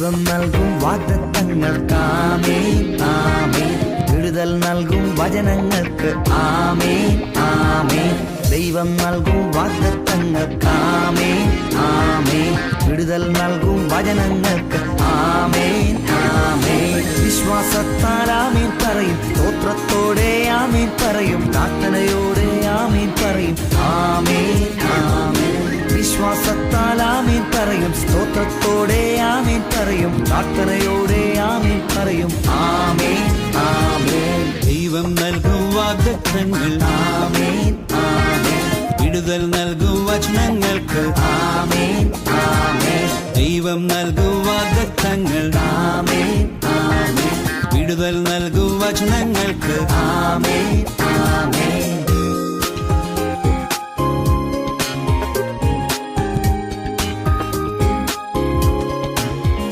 ദൈവം നൽകും വാഗ്ദത്തങ്ങൾക്ക് ആമേൻ ആമേൻ. വിടുതൽ നൽകും വചനങ്ങൾക്ക് ആമേൻ ആമേൻ. ദൈവം നൽകും വാഗ്ദത്തങ്ങൾക്ക് ആമേൻ ആമേൻ. വിടുതൽ നൽകും വചനങ്ങൾക്ക് ആമേൻ ആമേൻ. വിശ്വാസത്താൽ ആമേൻ പറയും, സ്തോത്രത്തോടെ ആമേൻ പറയും, പ്രാർത്ഥനയോടെ ആമേൻ പറയും ആമേൻ ആമേൻ. വിശ്വാസത്താൽ ആമേൻ പറയും, സ്തോത്രത്തോടെ ആമേൻ പറയും, പ്രാർത്ഥനയോടെ ആമേൻ പറയും ആമേൻ ആമേൻ. ദൈവം നൽകും വാഗ്ദത്തങ്ങൾ ആമേൻ ആമേൻ. വിടുതൽ നൽകും വചനങ്ങൾക്ക് ആമേൻ ആമേൻ. ദൈവം നൽകും വാഗ്ദത്തങ്ങൾ ആമേൻ ആമേൻ. വിടുതൽ നൽകും വചനങ്ങൾക്ക് ആമേൻ ആമേൻ.